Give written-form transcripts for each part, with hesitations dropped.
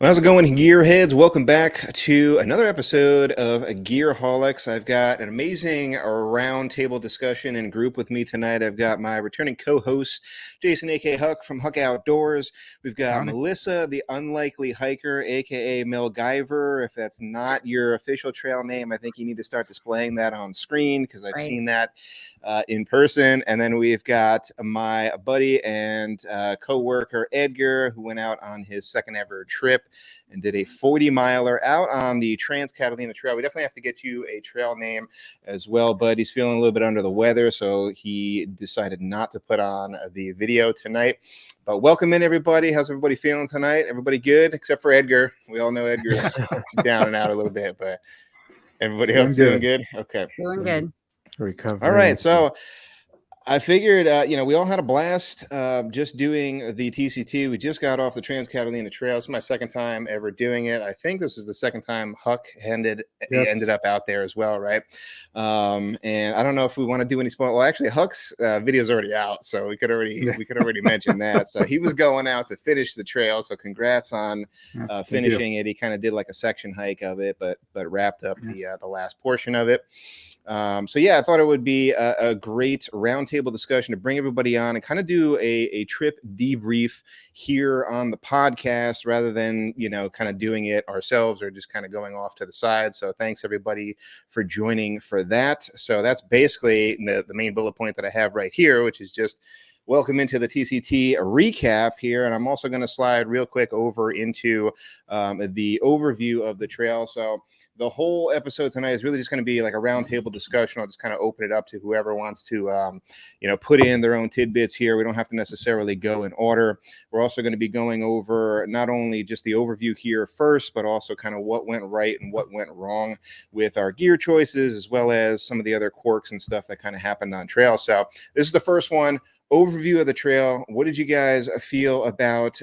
Well, how's it going, gearheads? Welcome back to another episode of GEARHAULICS. I've got an amazing roundtable discussion and group with me tonight. I've got my returning co-host, Jason, aka Huck from Huck Outdoors. We've got Melissa, the UnlikelyHiker, aka Melguyver. If that's not your official trail name, I think you need to start displaying that on screen because I've seen that in person. And then we've got my buddy and co-worker, Edgar, who went out on his second ever trip and did a 40-miler out on the Trans Catalina Trail. We definitely have to get you a trail name as well, but he's feeling a little bit under the weather, so he decided not to put on the video tonight. But welcome in, everybody. How's everybody feeling tonight? Everybody good, except for Edgar. We all know Edgar's down and out a little bit, but everybody else doing good? Okay. Doing good. Recovery. All right, so I figured, we all had a blast just doing the TCT. We just got off the Trans Catalina Trail. It's my second time ever doing it. I think this is the second time Huck ended up out there as well, right? And I don't know if we want to do any spoil. Well, actually, Huck's video is already out, so we could already mention that. So he was going out to finish the trail. So congrats on finishing it. He kind of did like a section hike of it, but wrapped up the last portion of it. So yeah, I thought it would be a great roundtable discussion to bring everybody on and kind of do a trip debrief here on the podcast rather than, kind of doing it ourselves or just kind of going off to the side. So thanks everybody for joining for that. So that's basically the main bullet point that I have right here, which is just welcome into the TCT recap here. And I'm also going to slide real quick over into the overview of the trail. So the whole episode tonight is really just going to be like a roundtable discussion. I'll just kind of open it up to whoever wants to, put in their own tidbits here. We don't have to necessarily go in order. We're also going to be going over not only just the overview here first, but also kind of what went right and what went wrong with our gear choices, as well as some of the other quirks and stuff that kind of happened on trail. So this is the first one. Overview of the trail. What did you guys feel about,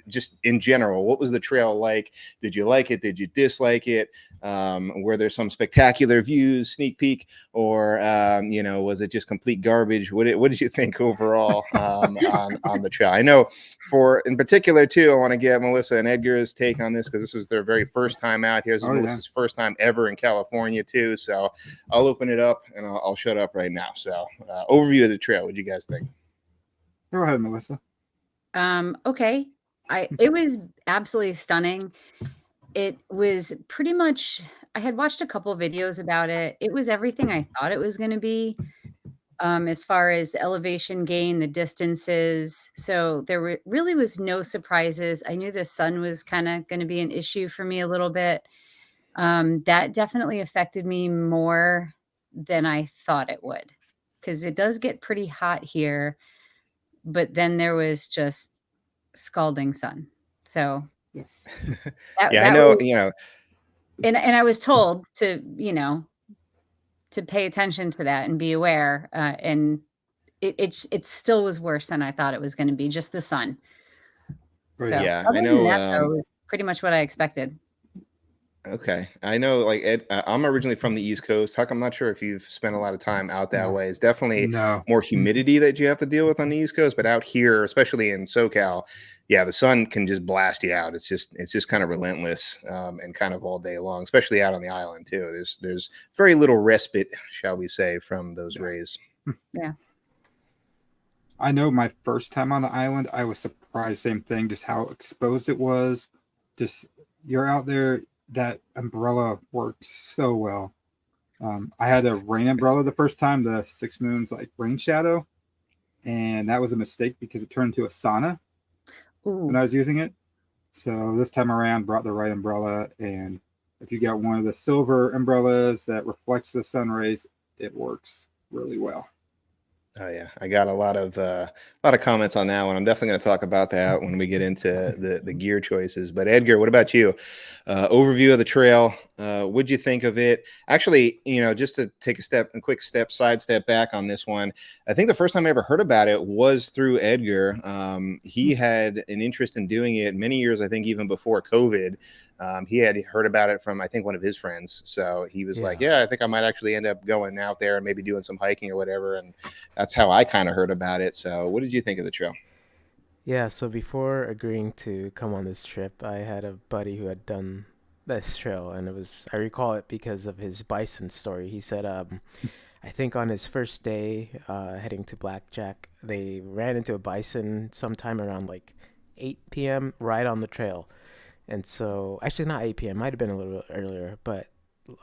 just in general? What was the trail like? Did you like it? Did you dislike it? Were there some spectacular views, sneak peek, or, was it just complete garbage? What did you think overall on the trail? I know in particular, too, I want to get Melissa and Edgar's take on this because this was their very first time out here. This is Melissa's first time ever in California, too. So I'll open it up and I'll shut up right now. So overview of the trail. What do you guys think? Go ahead, Melissa. Okay. It was absolutely stunning. It was pretty much, I had watched a couple videos about it. It was everything I thought it was going to be, as far as the elevation gain, the distances. So there really was no surprises. I knew the sun was kind of going to be an issue for me a little bit. That definitely affected me more than I thought it would, because it does get pretty hot here, but then there was just scalding sun. So yes, I know, and I was told to, to pay attention to that and be aware. And it still was worse than I thought it was going to be, just the sun. So, yeah, I know. That, though, was pretty much what I expected. Okay. I know, like, Ed, I'm originally from the East Coast. Huck, I'm not sure if you've spent a lot of time out that way. It's definitely more humidity that you have to deal with on the East Coast, but out here, especially in SoCal, yeah, the sun can just blast you out. It's just kind of relentless and kind of all day long, especially out on the island too. There's very little respite, shall we say, from those rays. Yeah. I know my first time on the island, I was surprised, same thing, just how exposed it was. Just you're out there, that umbrella works so well. I had a rain umbrella the first time, the 6 Moons like rain shadow, and that was a mistake because it turned into a sauna when I was using it. So this time around, brought the right umbrella, and if you got one of the silver umbrellas that reflects the sun rays, it works really well. Oh yeah, I got a lot of comments on that one. I'm definitely going to talk about that when we get into the gear choices. But Edgar, what about you? Overview of the trail. What'd you think of it? Actually, just to take a quick sidestep back on this one. I think the first time I ever heard about it was through Edgar. He had an interest in doing it many years, I think, even before COVID. He had heard about it from, I think, one of his friends. So he was like, I think I might actually end up going out there and maybe doing some hiking or whatever. And that's how I kind of heard about it. So what did you think of the trail? Yeah, so before agreeing to come on this trip, I had a buddy who had done this trail, and I recall it because of his bison story. He said, I think on his first day heading to Blackjack, they ran into a bison sometime around like 8 p.m. right on the trail. And so, actually, not 8 p.m., might have been a little bit earlier, but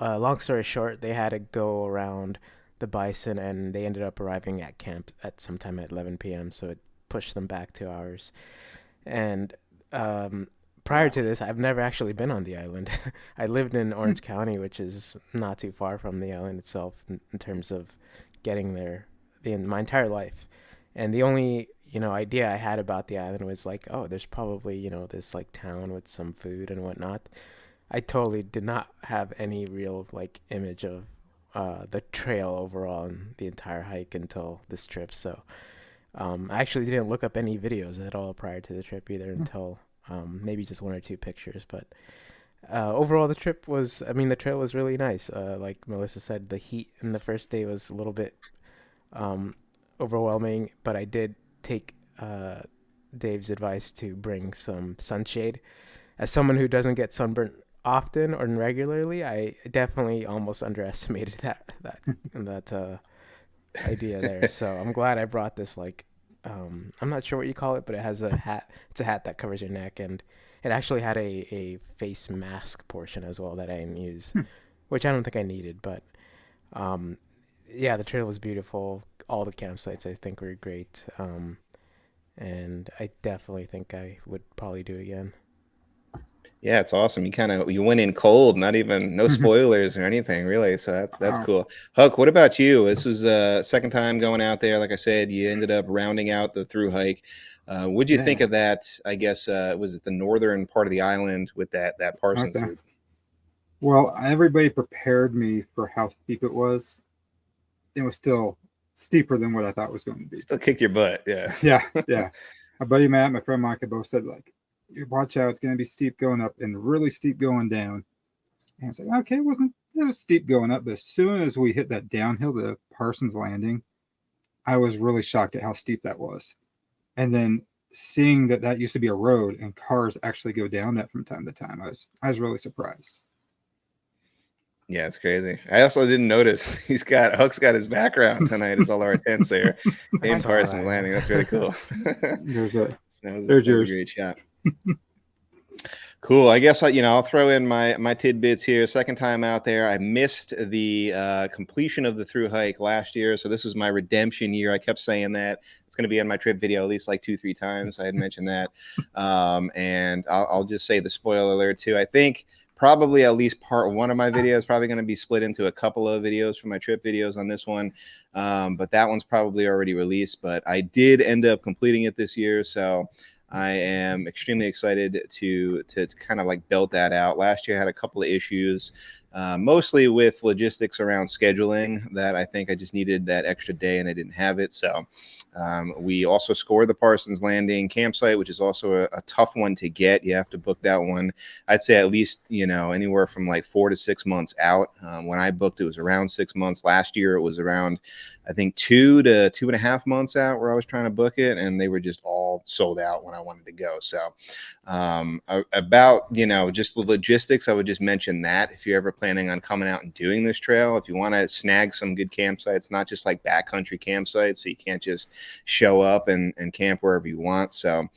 long story short, they had to go around the bison and they ended up arriving at camp at sometime at 11 p.m., so it pushed them back 2 hours. And um, prior Wow. to this, I've never actually been on the island. I lived in Orange County, which is not too far from the island itself in terms of getting there my entire life. And the only idea I had about the island was like, oh, there's probably this like town with some food and whatnot. I totally did not have any real like image of the trail overall and the entire hike until this trip. So I actually didn't look up any videos at all prior to the trip either until maybe just one or two pictures. But overall, the trail was really nice. Like Melissa said, the heat in the first day was a little bit um, overwhelming, but I did take Dave's advice to bring some sunshade. As someone who doesn't get sunburnt often or regularly, I definitely almost underestimated that idea there. So I'm glad I brought this like I'm not sure what you call it, but it has a hat. It's a hat that covers your neck, and it actually had a face mask portion as well that I didn't use, which I don't think I needed. But um, yeah, the trail was beautiful. All the campsites I think were great, and I definitely think I would probably do it again. Yeah, it's awesome. You went in cold, not even no spoilers or anything, really. So that's Wow. cool. Huck, what about you? This was second time going out there. Like I said, you ended up rounding out the through hike. What'd you think Yeah. of that? I guess was it the northern part of the island with that Parsons Okay. loop? Well, everybody prepared me for how steep it was. It was still steeper than what I thought it was going to be. Still kicked your butt, yeah. Yeah, yeah. My buddy Matt, my friend Micah both said like, "You watch out, it's going to be steep going up and really steep going down." And I was like, "Okay, it was steep going up, but as soon as we hit that downhill, the Parsons Landing, I was really shocked at how steep that was. And then seeing that used to be a road and cars actually go down that from time to time, I was really surprised." Yeah, it's crazy. I also didn't notice Huck's got his background tonight as all our tents there I in saw Parsons that. Landing. That's really cool. There's a That there's was a yours. great shot. Cool. I guess I'll throw in my tidbits here. Second time out there, I missed the completion of the through hike last year, so this was my redemption year. I kept saying that it's going to be in my trip video at least like 2-3 times. I had mentioned that, and I'll just say the spoiler alert too. I think probably at least part one of my video is probably going to be split into a couple of videos for my trip videos on this one, but that one's probably already released. But I did end up completing it this year, so I am extremely excited to kind of like build that out. Last year I had a couple of issues, mostly with logistics around scheduling, that I think I just needed that extra day and I didn't have it. So we also scored the Parsons Landing campsite, which is also a tough one to get. You have to book that one. I'd say at least, anywhere from like 4 to 6 months out. When I booked, it was around 6 months. Last year, it was around, I think, 2 to 2.5 months out where I was trying to book it, and they were just all sold out when I wanted to go. So about, just the logistics, I would just mention that if you're ever planning on coming out and doing this trail, if you want to snag some good campsites, not just like backcountry campsites, so you can't just show up and camp wherever you want. So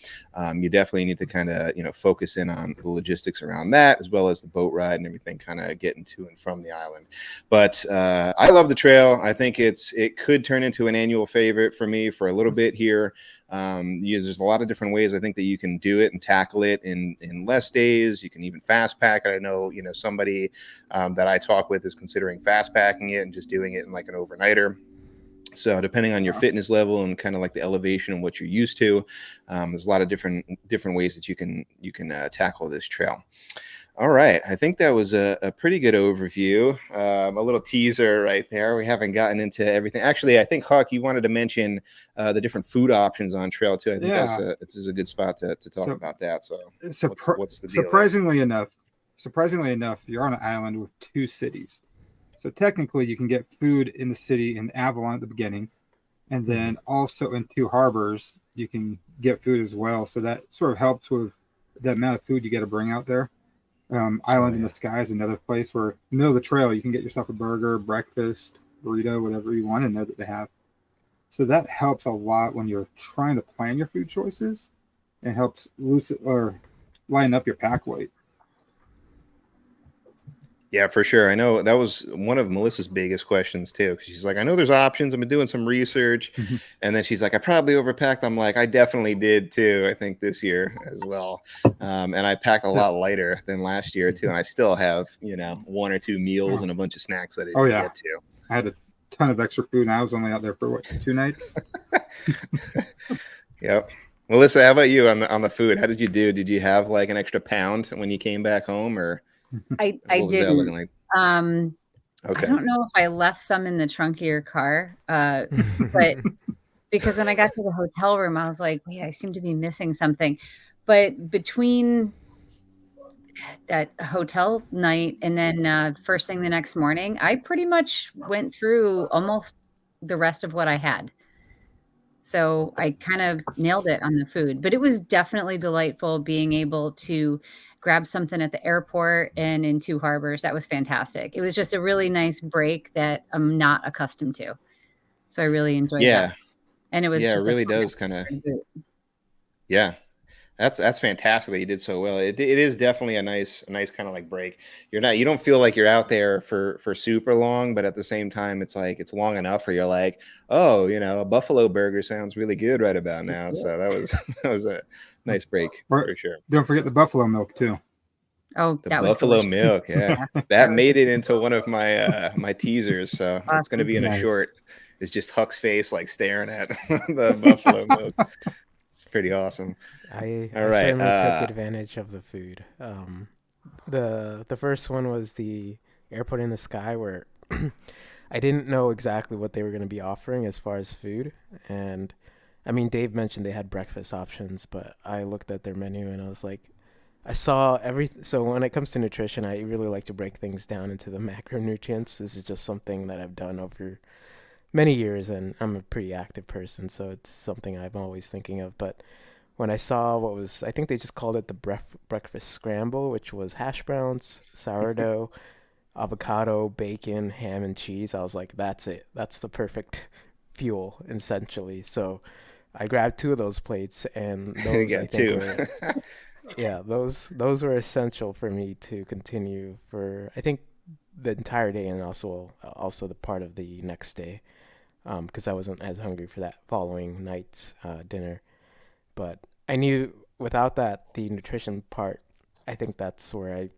you definitely need to kind of, focus in on the logistics around that, as well as the boat ride and everything, kind of getting to and from the island. But I love the trail. I think it could turn into an annual favorite for me for a little bit here. There's a lot of different ways I think that you can do it and tackle it in less days. You can even fast pack. I know, somebody that I talk with is considering fast packing it and just doing it in like an overnighter. So depending on your fitness level and kind of like the elevation and what you're used to, there's a lot of different ways that you can tackle this trail. All right. I think that was a pretty good overview. A little teaser right there. We haven't gotten into everything. Actually, I think, Huck, you wanted to mention the different food options on trail too. I think this is a good spot to talk about that. So what's the deal surprisingly enough, you're on an island with 2 cities. So technically you can get food in the city in Avalon at the beginning, and then also in 2 harbors you can get food as well. So that sort of helps with the amount of food you get to bring out there. Island in the Sky is another place where in the middle of the trail, you can get yourself a burger, breakfast, burrito, whatever you want, and know that they have. So that helps a lot when you're trying to plan your food choices, and helps loosen or line up your pack weight. Yeah, for sure. I know that was one of Melissa's biggest questions too. 'Cause she's like, I know there's options. I've been doing some research. And then she's like, I probably overpacked. I'm like, I definitely did too. I think this year as well. And I packed a lot lighter than last year too. And I still have, you know, 1 or 2 meals and a bunch of snacks that I didn't get to. I had a ton of extra food and I was only out there for what, 2 nights? Yep. Melissa, how about you on the food? How did you do? Did you have like an extra pound when you came back home, or I what was that didn't. looking like? I don't know if I left some in the trunk of your car, but because when I got to the hotel room, I was like, wait, I seem to be missing something. But between that hotel night and then first thing the next morning, I pretty much went through almost the rest of what I had. So I kind of nailed it on the food, but it was definitely delightful being able to grab something at the airport and in Two Harbors. That was fantastic. It was just a really nice break that I'm not accustomed to. So I really enjoyed that. And it was Yeah, just it really does kind of. Yeah. That's fantastic that you did so well. It is definitely a nice kind of like break. You don't feel like you're out there for super long, but at the same time, it's like it's long enough where you're like, oh, you know, a buffalo burger sounds really good right about now. So that was a nice break for sure. Don't forget the buffalo milk too. Oh, the that buffalo was milk, yeah. That made it into one of my my teasers. So it's going to be in a short. It's just Huck's face like staring at the buffalo milk. It's pretty awesome. I certainly took advantage of the food. The first one was the Airport in the Sky, where I didn't know exactly what they were going to be offering as far as food. And I mean, Dave mentioned they had breakfast options, but I looked at their menu and I was like, I saw everything. So when it comes to nutrition, I really like to break things down into the macronutrients. This is just something that I've done over many years, and I'm a pretty active person, so it's something I'm always thinking of. But when I saw what was, I think they just called it the breakfast scramble, which was hash browns, sourdough, avocado, bacon, ham, and cheese, I was like, that's it. That's the perfect fuel, essentially. So I grabbed 2 of those plates, and those I think were, yeah, those were essential for me to continue for, I think, the entire day, and also the part of the next day, because I wasn't as hungry for that following night's dinner. But I knew without that, the nutrition part, I think that's where I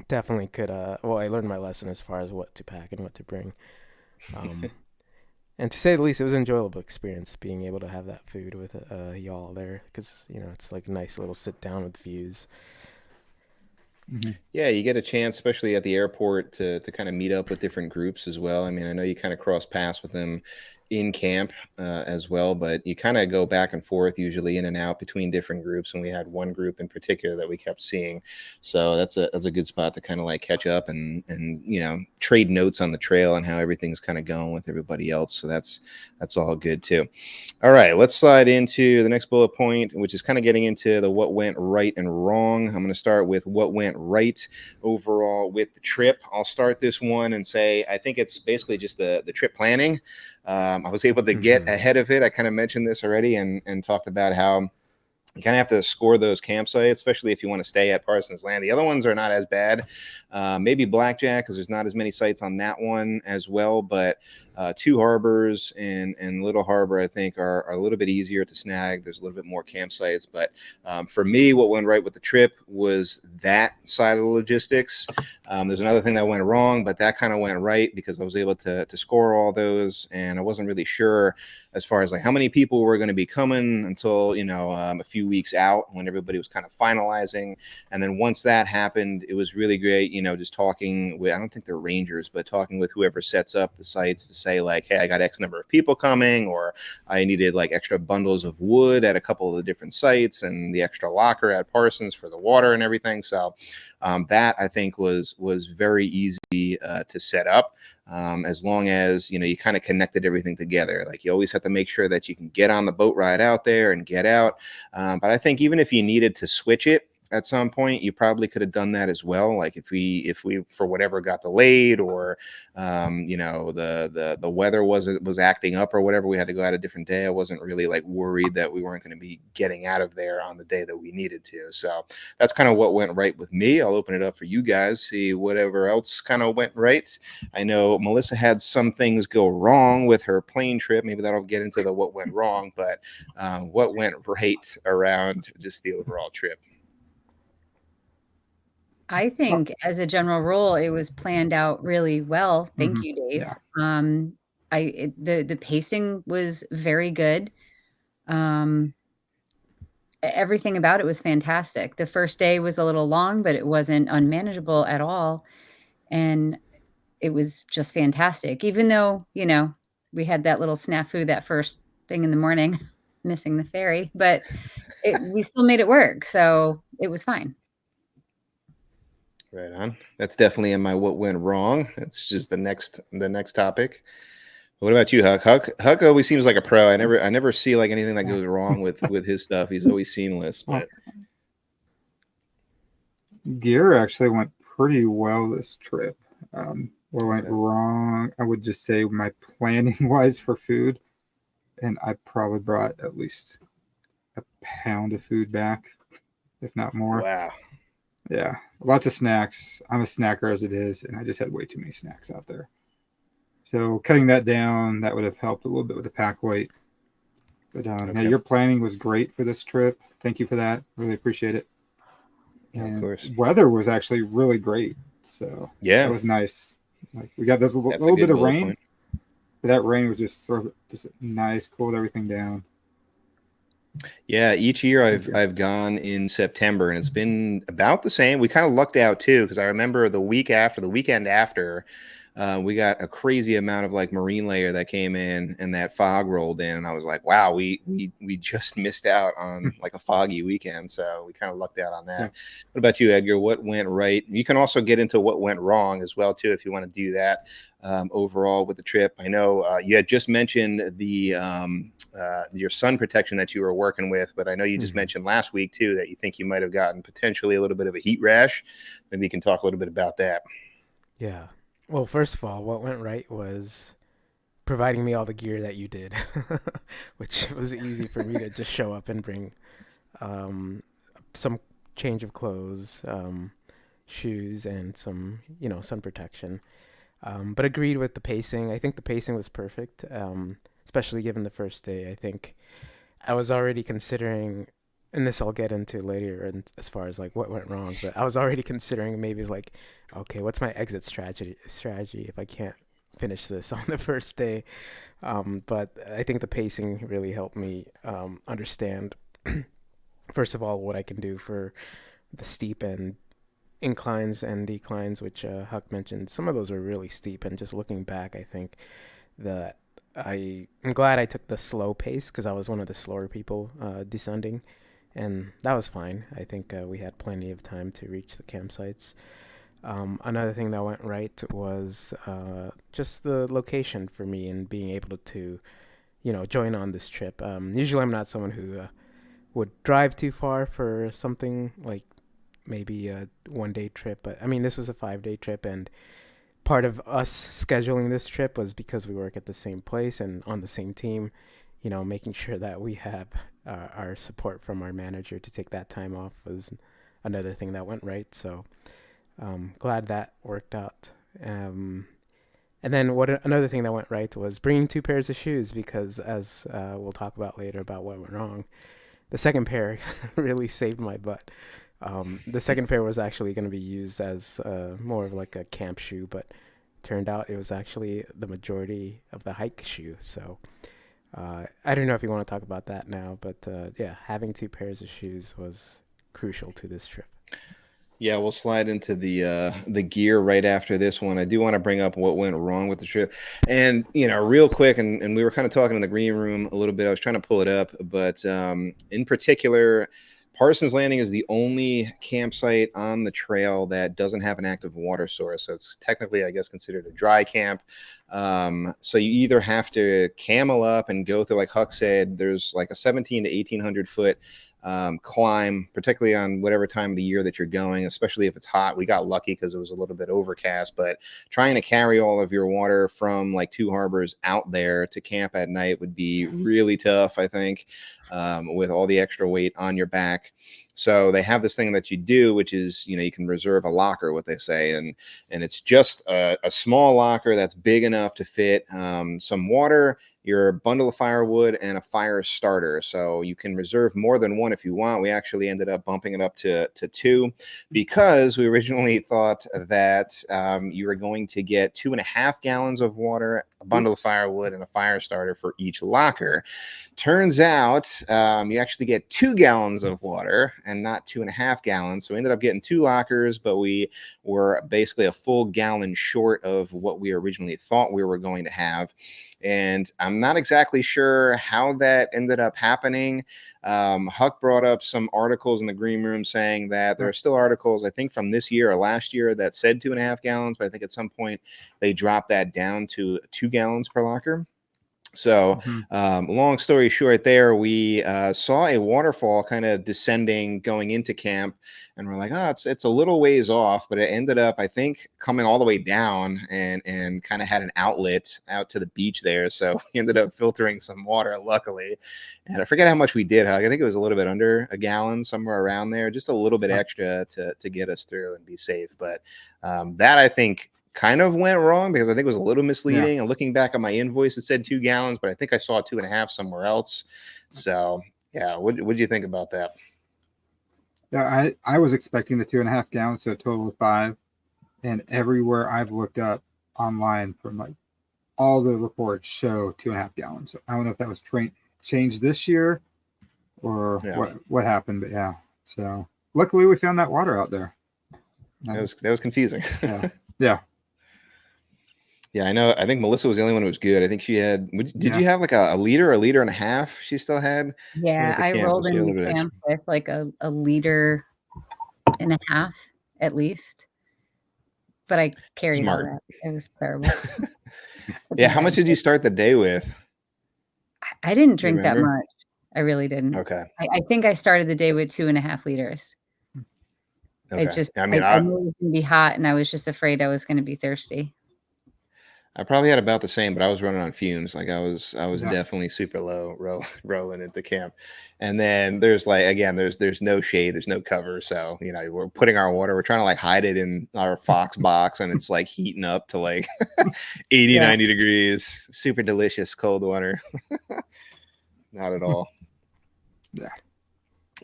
definitely could, I learned my lesson as far as what to pack and what to bring. And to say the least, it was an enjoyable experience being able to have that food with y'all there, because, you know, it's like a nice little sit down with views. Yeah, you get a chance, especially at the airport, to kind of meet up with different groups as well. I mean, I know you kind of cross paths with them in camp as well, but you kind of go back and forth usually in and out between different groups. And we had one group in particular that we kept seeing. So that's a good spot to kind of like catch up and you know, trade notes on the trail and how everything's kind of going with everybody else. So that's all good too. All right, let's slide into the next bullet point, which is kind of getting into the what went right and wrong. I'm going to start with what went right overall with the trip. I'll start this one and say I think it's basically just the trip planning. I was able to get ahead of it. I kind of mentioned this already and talked about how you kind of have to score those campsites, especially if you want to stay at Parsons Land. The other ones are not as bad. Maybe Blackjack, because there's not as many sites on that one as well. But Two Harbors and Little Harbor, I think, are a little bit easier to snag. There's a little bit more campsites. But for me, what went right with the trip was that side of the logistics. There's another thing that went wrong, but that kind of went right because I was able to score all those. And I wasn't really sure as far as like how many people were going to be coming until, you know, a few weeks out when everybody was kind of finalizing. And then once that happened, it was really great, you know, just talking with, I don't think they're rangers, but talking with whoever sets up the sites to say like, hey, I got X number of people coming, or I needed like extra bundles of wood at a couple of the different sites and the extra locker at Parsons for the water and everything. So that I think was was very easy to set up, as long as you kind of connected everything together. Like, you always have to make sure that you can get on the boat ride out there and get out. But I think even if you needed to switch it at some point, you probably could have done that as well. Like, if we for whatever got delayed, or the weather was acting up or whatever, we had to go out a different day, I wasn't really like worried that we weren't going to be getting out of there on the day that we needed to. So that's kind of what went right with me. I'll open it up for you guys, see whatever else kind of went right. I know Melissa had some things go wrong with her plane trip. Maybe that'll get into the what went wrong, but what went right around just the overall trip? I think as a general rule, it was planned out really well. Thank Mhm. you, Dave. Yeah. The pacing was very good. Everything about it was fantastic. The first day was a little long, but it wasn't unmanageable at all, and it was just fantastic. Even though, we had that little snafu that first thing in the morning, missing the ferry, but we still made it work, so it was fine. Right on. That's definitely in my what went wrong. That's just the next topic. What about you, Huck? Huck always seems like a pro. I never see like anything that goes wrong with his stuff. He's always seamless. But Gear actually went pretty well this trip. What went wrong, I would just say my planning wise for food, and I probably brought at least a pound of food back, if not more. Wow. Yeah, lots of snacks. I'm a snacker as it is, and I just had way too many snacks out there. So cutting that down, that would have helped a little bit with the pack weight. But yeah, your planning was great for this trip. Thank you for that. Really appreciate it. And of course, weather was actually really great. So yeah, it was nice. Like, we got this little bit of rain, but that rain was just sort of just nice, cooled everything down. Yeah, each year I've gone in September, and it's been about the same. We kind of lucked out too, because I remember the weekend after, we got a crazy amount of like marine layer that came in, and that fog rolled in, and I was like, wow, we just missed out on like a foggy weekend. So we kind of lucked out on that. Yeah. What about you, Edgar? What went right? You can also get into what went wrong as well too, if you want to do that. Overall with the trip, I know you had just mentioned the your sun protection that you were working with, but I know you just mentioned last week too that you think you might have gotten potentially a little bit of a heat rash. Maybe you can talk a little bit about that. Yeah. Well, first of all, what went right was providing me all the gear that you did, which was easy for me to just show up and bring some change of clothes, shoes, and some, sun protection. But agreed with the pacing. I think the pacing was perfect, especially given the first day. I think I was already considering, and this I'll get into later, and as far as like what went wrong, but I was already considering maybe like, okay, what's my exit strategy if I can't finish this on the first day. But I think the pacing really helped me understand, first of all, what I can do for the steep and inclines and declines, which Huck mentioned. Some of those were really steep, and just looking back, I think that I'm glad I took the slow pace, because I was one of the slower people descending, and that was fine. I think we had plenty of time to reach the campsites. Another thing that went right was just the location for me, and being able to join on this trip. Usually I'm not someone who would drive too far for something like maybe a 1-day trip, but I mean, this was a 5-day trip, and part of us scheduling this trip was because we work at the same place and on the same team, making sure that we have our support from our manager to take that time off was another thing that went right. So glad that worked out. And then another thing that went right was bringing 2 pairs of shoes, because as we'll talk about later about what went wrong, the second pair really saved my butt. The second pair was actually going to be used as more of like a camp shoe, but turned out it was actually the majority of the hike shoe. So I don't know if you want to talk about that now, but yeah, having 2 pairs of shoes was crucial to this trip. Yeah, we'll slide into the gear right after this one. I do want to bring up what went wrong with the trip, and real quick. And we were kind of talking in the green room a little bit. I was trying to pull it up, but in particular, Parsons Landing is the only campsite on the trail that doesn't have an active water source. So it's technically, I guess, considered a dry camp. So you either have to camel up and go through, like Huck said, there's like a 17 to 1800 foot climb, particularly on whatever time of the year that you're going, especially if it's hot. We got lucky because it was a little bit overcast, but trying to carry all of your water from like Two Harbors out there to camp at night would be really tough, I think, with all the extra weight on your back. So they have this thing that you do, which is, you know, you can reserve a locker, what they say, and it's just a small locker that's big enough to fit some water, your bundle of firewood, and a fire starter. So you can reserve more than one if you want. We actually ended up bumping it up to 2 because we originally thought that you were going to get 2.5 gallons of water, a bundle of firewood, and a fire starter for each locker. Turns out you actually get 2 gallons of water and not 2.5 gallons. So we ended up getting 2 lockers, but we were basically a full gallon short of what we originally thought we were going to have. And I'm not exactly sure how that ended up happening. Huck brought up some articles in the green room saying that there are still articles, I think from this year or last year, that said 2.5 gallons, but I think at some point they dropped that down to 2 gallons per locker. So long story short there, we saw a waterfall kind of descending going into camp, and we're like, oh, it's a little ways off, but it ended up, I think, coming all the way down and kind of had an outlet out to the beach there. So we ended up filtering some water, luckily. And I forget how much we did, Hug. I think it was a little bit under a gallon, somewhere around there, just a little bit extra to get us through and be safe. But that, I think, kind of went wrong because I think it was a little misleading. And looking back on my invoice, it said 2 gallons, but I think I saw 2.5 somewhere else. So yeah, what do you think about that? Yeah, I was expecting the 2.5 gallons, so a total of 5. And everywhere I've looked up online, from like all the reports show 2.5 gallons. So I don't know if that was changed this year or what happened, but yeah. So luckily we found that water out there. That was confusing. Yeah. Yeah, I know. I think Melissa was the only one who was good. I think she had. Did you have like a liter and a half? She still had. Yeah, I rolled into camp with like a liter and a half at least, but I carried all that. It was terrible. Yeah, how much did you start the day with? I didn't drink that much. I really didn't. Okay. I think I started the day with 2.5 liters. Okay. It just, I mean, I knew it was going to be hot, and I was just afraid I was going to be thirsty. I probably had about the same, but I was running on fumes. Like I was definitely super low rolling into camp. And then there's like, again, there's no shade, there's no cover. So, you know, we're putting our water, we're trying to like hide it in our Fox box, and it's like heating up to like 80, 90 degrees. Super delicious cold water. Not at all. Yeah.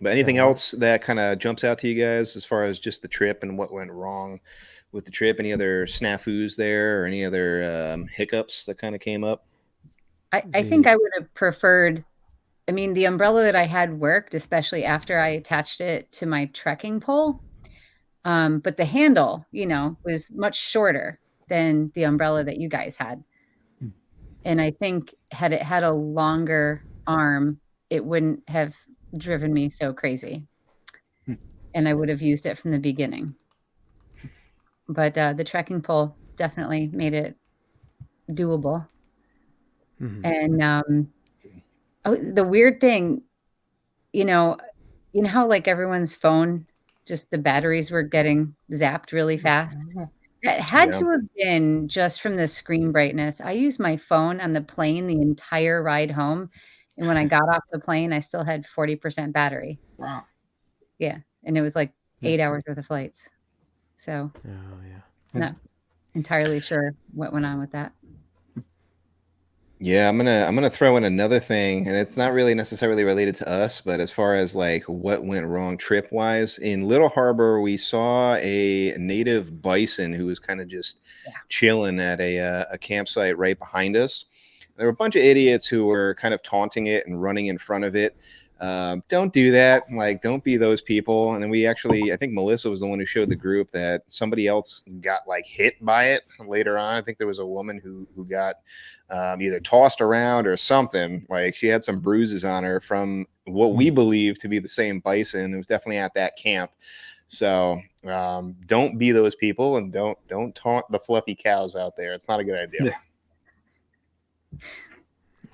But anything else that kind of jumps out to you guys as far as just the trip and what went wrong with the trip? Any other snafus there or any other hiccups that kind of came up? I think I would have preferred, I mean, the umbrella that I had worked, especially after I attached it to my trekking pole. But the handle, you know, was much shorter than the umbrella that you guys had. And I think had it had a longer arm, it wouldn't have driven me so crazy. And I would have used it from the beginning. But the trekking pole definitely made it doable. And the weird thing, you know how like everyone's phone, just the batteries were getting zapped really fast. That had to have been just from the screen brightness. I used my phone on the plane the entire ride home. And when I got off the plane, I still had 40% battery. Wow. Yeah. And it was like 8 hours worth of flights. So not entirely sure what went on with that. Yeah, I'm gonna throw in another thing, and it's not really necessarily related to us, but as far as like what went wrong trip wise, in Little Harbor, we saw a native bison who was kind of just chilling at a campsite right behind us. There were a bunch of idiots who were kind of taunting it and running in front of it. Don't do that. Like, don't be those people. And then I think Melissa was the one who showed the group that somebody else got like hit by it later on. I think there was a woman who got either tossed around or something. Like, she had some bruises on her from what we believe to be the same bison. It was definitely at that camp. So don't be those people, and don't taunt the fluffy cows out there. It's not a good idea. Yeah.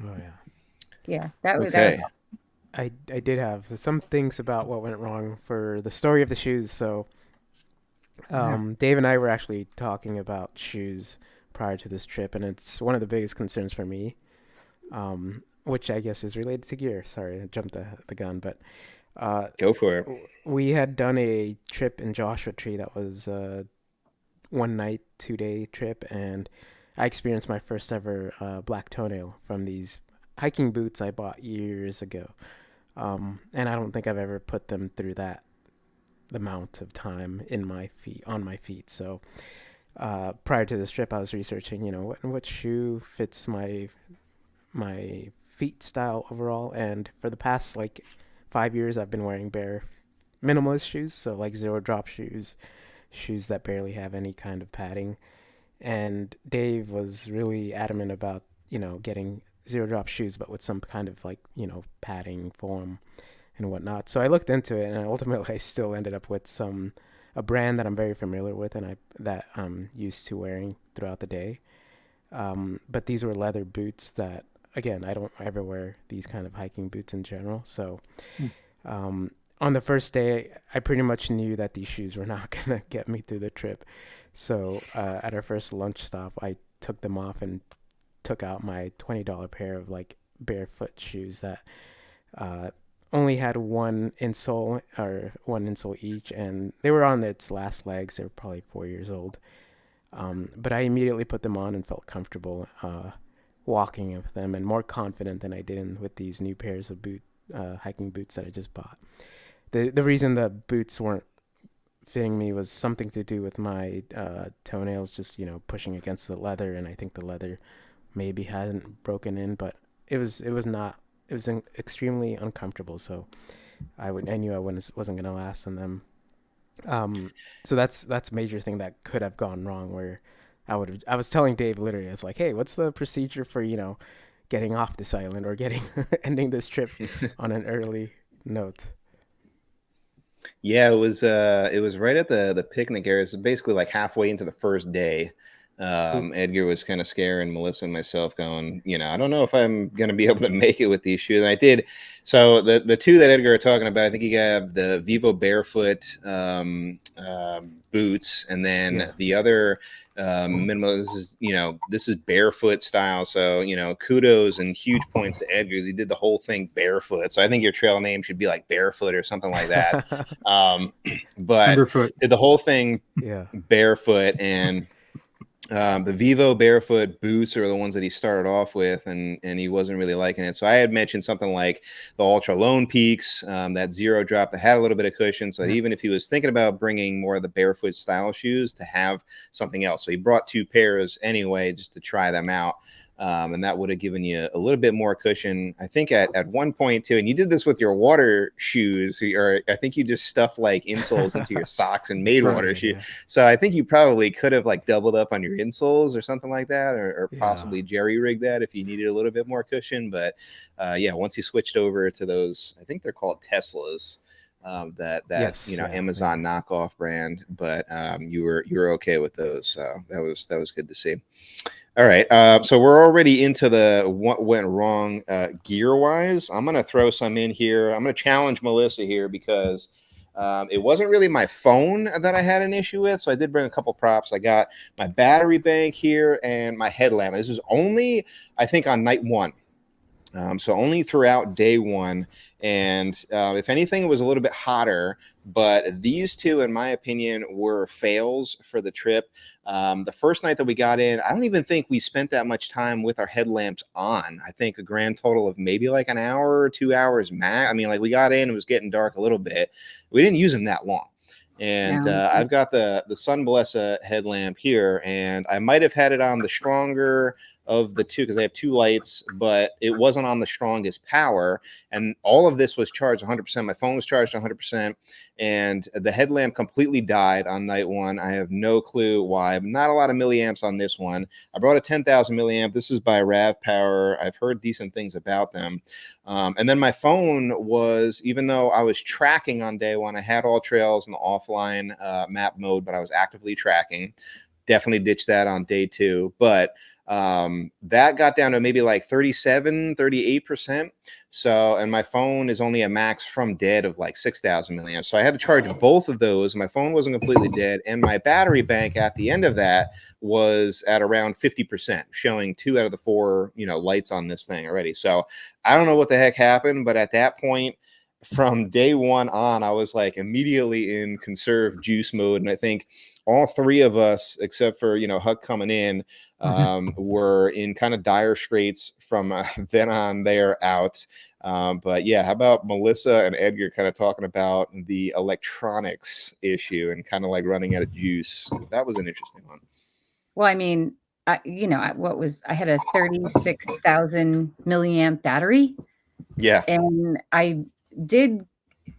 Oh yeah. Yeah, that was Okay. I did have some things about what went wrong for the story of the shoes. So Dave and I were actually talking about shoes prior to this trip, and it's one of the biggest concerns for me, which I guess is related to gear. Sorry, I jumped the gun, but Go for it. we had done a trip in Joshua Tree that was a 1 night, 2 day trip, and I experienced my first ever black toenail from these hiking boots I bought years ago. And I don't think I've ever put them through that amount of time on my feet. So prior to this trip, I was researching, what shoe fits my feet style overall. And for the past like 5 years, I've been wearing bare minimalist shoes, so like zero drop shoes that barely have any kind of padding. And Dave was really adamant about getting zero drop shoes, but with some kind of like padding form and whatnot. So I looked into it, and ultimately I still ended up with a brand that I'm very familiar with, and that I'm used to wearing throughout the day. But these were leather boots that, again, I don't ever wear these kind of hiking boots in general. So on the first day, I pretty much knew that these shoes were not gonna get me through the trip. So at our first lunch stop, I took them off and took out my $20 pair of like barefoot shoes that only had one insole each, and they were on its last legs. They were probably 4 years old. But I immediately put them on and felt comfortable walking with them, and more confident than I did with these new pairs of hiking boots that I just bought. The reason the boots weren't fitting me was something to do with my toenails just pushing against the leather, and I think the leather maybe hadn't broken in, but it was extremely uncomfortable. So I knew I wasn't gonna last in them. So that's a major thing that could have gone wrong, where I was telling Dave literally, it's like, hey, what's the procedure for getting off this island or ending this trip on an early note? Yeah, it was right at the picnic area. It's basically like halfway into the first day. Edgar was kind of scaring Melissa and myself, going, I don't know if I'm going to be able to make it with these shoes. And I did. So the two that Edgar are talking about, I think you have the Vivo Barefoot boots, and then the other minimal. This is barefoot style. So kudos and huge points to Edgar, because he did the whole thing barefoot. So I think your trail name should be like Barefoot or something like that. But Underfoot. did the whole thing barefoot, and the Vivo Barefoot boots are the ones that he started off with, and he wasn't really liking it. So I had mentioned something like the Ultra Lone Peaks, that zero drop that had a little bit of cushion, so that even if he was thinking about bringing more of the barefoot style shoes, to have something else. So he brought 2 pairs anyway, just to try them out. And that would have given you a little bit more cushion. I think at one point too, and you did this with your water shoes, or I think you just stuffed like insoles into your socks and made water shoes. Yeah. So I think you probably could have like doubled up on your insoles or something like that, or possibly jerry rigged that if you needed a little bit more cushion. But once you switched over to those, I think they're called Teslas. Amazon knockoff brand, but you were okay with those. So that was good to see. All right, so we're already into the what went wrong gear wise. I'm gonna throw some in here. I'm gonna challenge Melissa here, because it wasn't really my phone that I had an issue with. So I did bring a couple props. I got my battery bank here and my headlamp. This was only, I think, on night 1. So only throughout day 1. And if anything, it was a little bit hotter, but these two, in my opinion, were fails for the trip. The first night that we got in, I don't even think we spent that much time with our headlamps on. I think a grand total of maybe like an hour or 2 hours max. I mean, like, we got in, it was getting dark a little bit. We didn't use them that long. And I've got the Sun Blessa headlamp here, and I might have had it on the stronger of the two, because I have two lights, but it wasn't on the strongest power. And all of this was charged 100%. My phone was charged 100%, and the headlamp completely died on night one. I have no clue why. Not a lot of milliamps on this one. I brought a 10,000 milliamp. This is by Rav Power. I've heard decent things about them. And then my phone was, even though I was tracking on day one, I had all trails in the offline map mode, but I was actively tracking. Definitely ditched that on day two. But that got down to maybe like 38%. So, and my phone is only a max from dead of like 6,000 milliamps. So I had to charge both of those. My phone wasn't completely dead, and my battery bank at the end of that was at around 50%, showing 2 out of the 4, lights on this thing already. So I don't know what the heck happened, but at that point, from day one on, I was like immediately in conserve juice mode. And I think all 3 of us, except for, Huck coming in, were in kind of dire straits from then on there out. But yeah, how about Melissa and Edgar kind of talking about the electronics issue and kind of like running out of juice? 'Cause that was an interesting one. Well, I mean, I had a 36,000 milliamp battery, Yeah. and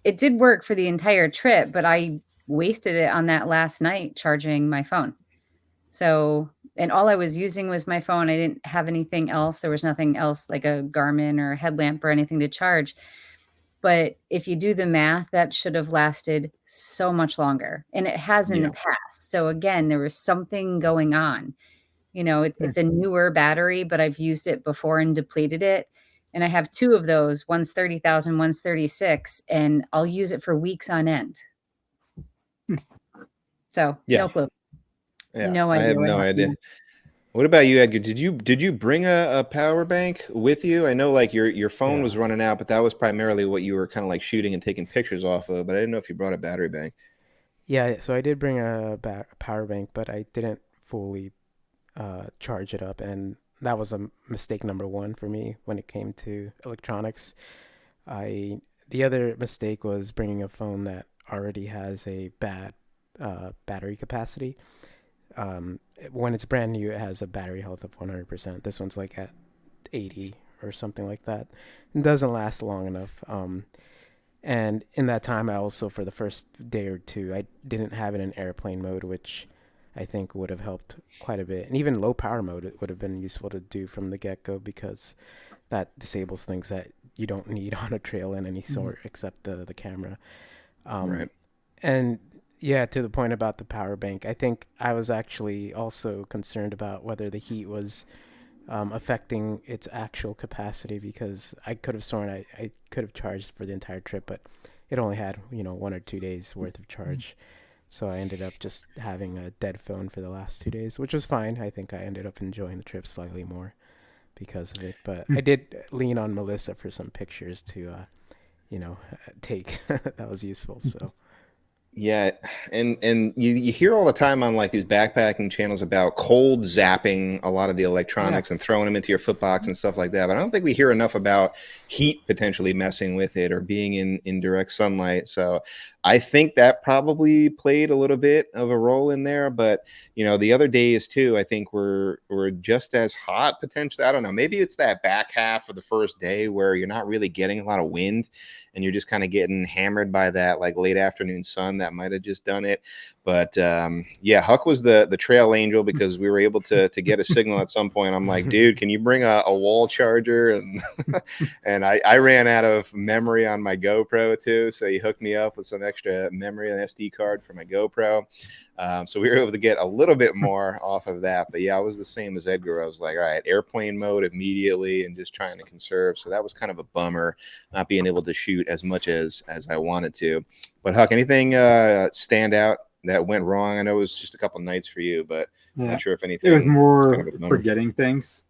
it did work for the entire trip, but I wasted it on that last night charging my phone. So, and all I was using was my phone. I didn't have anything else. There was nothing else like a Garmin or a headlamp or anything to charge. But if you do the math, that should have lasted so much longer. And it has in Yeah. the past. So again, there was something going on. It's a newer battery, but I've used it before and depleted it. And I have 2 of those. One's 30,000, one's 36, and I'll use it for weeks on end. So Yeah. no clue. Yeah. No I idea have what no happened. idea. What about you, Edgar? Did you bring a power bank with you? I know like your phone Yeah. was running out, but that was primarily what you were kind of like shooting and taking pictures off of. But I didn't know if you brought a battery bank. Yeah, so I did bring a power bank, but I didn't fully charge it up, and that was a mistake number 1 for me when it came to electronics. The other mistake was bringing a phone that already has a bad battery capacity. When it's brand new, it has a battery health of 100%. This one's like at 80 or something like that. It doesn't last long enough. And in that time, I also, for the first day or 2, I didn't have it in airplane mode, which I think would have helped quite a bit. And even low power mode, it would have been useful to do from the get-go, because that disables things that you don't need on a trail in any sort except the camera. Right. And yeah, to the point about the power bank, I think I was actually also concerned about whether the heat was affecting its actual capacity, because I could have sworn I could have charged for the entire trip, but it only had 1 or 2 days worth of charge. So I ended up just having a dead phone for the last 2 days, which was fine. I think I ended up enjoying the trip slightly more because of it. But I did lean on Melissa for some pictures to take. That was useful. So Yeah, and you hear all the time on like these backpacking channels about cold zapping a lot of the electronics and throwing them into your foot box and stuff like that. But I don't think we hear enough about heat potentially messing with it or being in direct sunlight. So I think that probably played a little bit of a role in there. But the other days too, I think were just as hot potentially. I don't know. Maybe it's that back half of the first day where you're not really getting a lot of wind and you're just kind of getting hammered by that like late afternoon sun. That might have just done it. But yeah, Huck was the trail angel, because we were able to get a signal at some point. I'm like, dude, can you bring a wall charger? And and I ran out of memory on my GoPro too, so he hooked me up with some extra memory and SD card for my GoPro. So we were able to get a little bit more off of that. But yeah, I was the same as Edgar. I was like, all right, airplane mode immediately and just trying to conserve. So that was kind of a bummer, not being able to shoot as much as I wanted to. But Huck, anything stand out that went wrong? I know it was just a couple nights for you, but I'm not sure if anything. It was more kind of a bummer. forgetting things.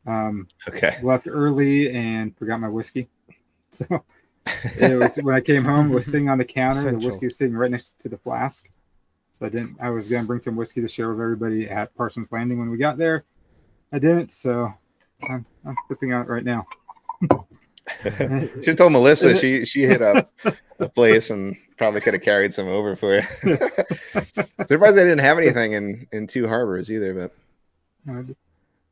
Okay. Left early and forgot my whiskey. So it was when I came home, it was sitting on the counter. Essential. The whiskey was sitting right next to the flask. So I was going to bring some whiskey to share with everybody at Parsons Landing when we got there. I didn't, so I'm flipping out right now. Should have told Melissa she hit up a place and probably could have carried some over for you. Surprised I didn't have anything in Two Harbors either, but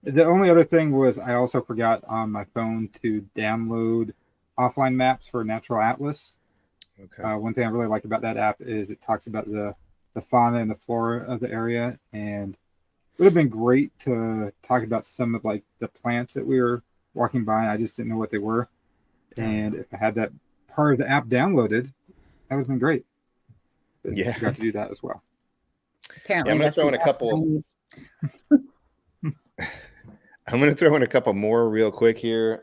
The only other thing was I also forgot on my phone to download offline maps for Natural Atlas. Okay. One thing I really like about that app is it talks about the fauna and the flora of the area, and it would have been great to talk about some of like the plants that we were walking by. I just didn't know what they were, and if I had that part of the app downloaded, that would have been great. But Yeah. I forgot to do that as well. Apparently, I'm gonna that's throw in the a app I couple. need. I'm going to throw in a couple more real quick here.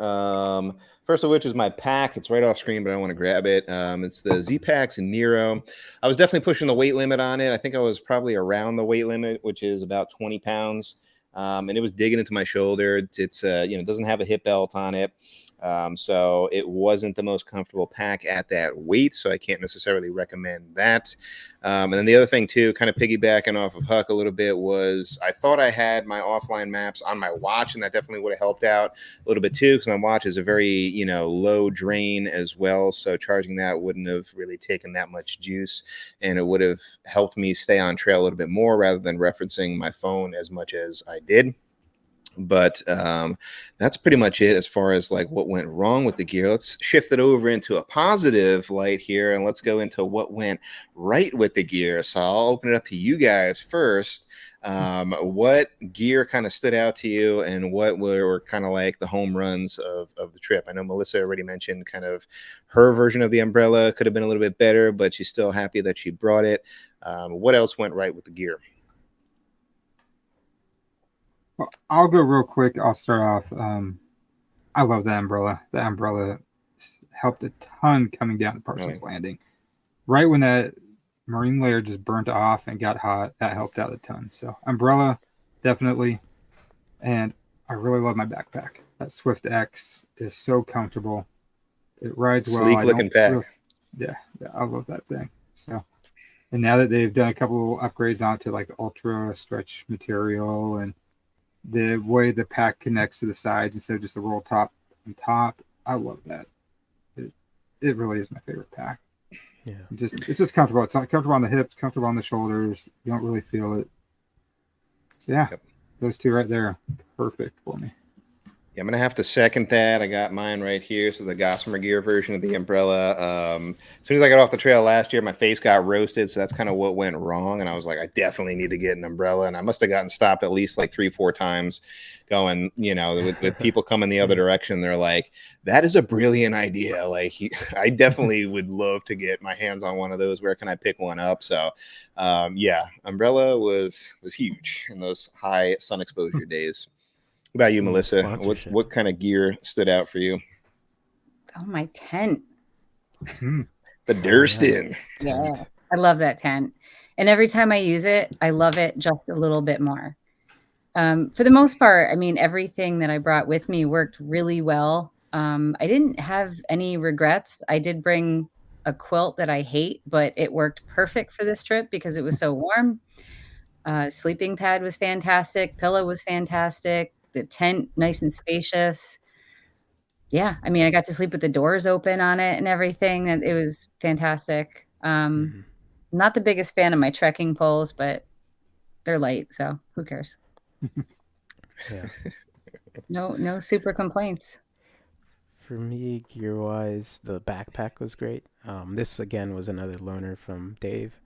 First of which is my pack. It's right off screen, but I want to grab it. It's the Z-Packs Nero. I was definitely pushing the weight limit on it. I think I was probably around the weight limit, which is about 20 pounds. And it was digging into my shoulder. It's it doesn't have a hip belt on it. So it wasn't the most comfortable pack at that weight. So I can't necessarily recommend that. And then the other thing too, kind of piggybacking off of Huck a little bit, was I thought I had my offline maps on my watch, and that definitely would have helped out a little bit too, because my watch is a very, low drain as well. So charging that wouldn't have really taken that much juice, and it would have helped me stay on trail a little bit more rather than referencing my phone as much as I did. But that's pretty much it as far as like what went wrong with the gear. Let's shift it over into a positive light here, and let's go into what went right with the gear. So I'll open it up to you guys first. What gear kind of stood out to you, and what were kind of like the home runs of the trip? I know Melissa already mentioned kind of her version of the umbrella could have been a little bit better, but she's still happy that she brought it. What else went right with the gear? Well, I'll go real quick. I'll start off. I love the umbrella. The umbrella helped a ton coming down to Parsons Landing. Right when that marine layer just burnt off and got hot, that helped out a ton. So umbrella, definitely. And I really love my backpack. That Swift X is so comfortable. It rides well. Sleek looking pack. Yeah, I love that thing. So, and now that they've done a couple of upgrades onto like the ultra stretch material and the way the pack connects to the sides instead of just a roll top and top, I love that. It really is my favorite pack. Yeah. It's just comfortable. It's not comfortable on the hips, comfortable on the shoulders. You don't really feel it. So yeah, those two right there, perfect for me. Yeah, I'm gonna have to second that. I got mine right here. So the Gossamer Gear version of the umbrella. As soon as I got off the trail last year, my face got roasted. So that's kind of what went wrong. And I was like, I definitely need to get an umbrella. And I must have gotten stopped at least like 3-4 times going, with people coming the other direction. They're like, that is a brilliant idea. Like I definitely would love to get my hands on one of those. Where can I pick one up? So yeah, umbrella was huge in those high sun exposure days. What about you, Melissa? What kind of gear stood out for you? Oh, my tent. The Durstin. Yeah, I love that tent. And every time I use it, I love it just a little bit more. For the most part, I mean, everything that I brought with me worked really well. I didn't have any regrets. I did bring a quilt that I hate, but it worked perfect for this trip because it was so warm. Sleeping pad was fantastic. Pillow was fantastic. The tent, nice and spacious. Yeah, I mean, I got to sleep with the doors open on it and everything, and it was fantastic. Not the biggest fan of my trekking poles, but they're light, so who cares? Yeah. No super complaints. For me, gear-wise, the backpack was great. This, again, was another loaner from Dave,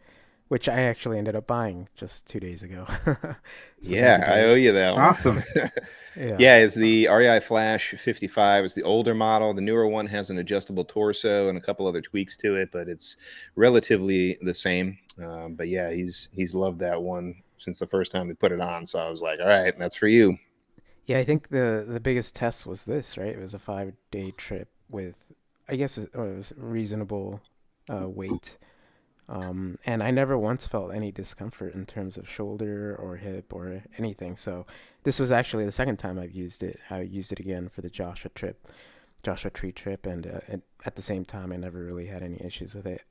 which I actually ended up buying just 2 days ago. So yeah, I owe you that one. Awesome. Yeah, it's the REI Flash 55. It's the older model. The newer one has an adjustable torso and a couple other tweaks to it, but it's relatively the same. But yeah, he's loved that one since the first time we put it on. So I was like, all right, that's for you. Yeah, I think the biggest test was this, right? It was a 5-day trip with, I guess, it was reasonable weight. And I never once felt any discomfort in terms of shoulder or hip or anything. So this was actually the second time I've used it. I used it again for the Joshua Tree trip, and at the same time, I never really had any issues with it.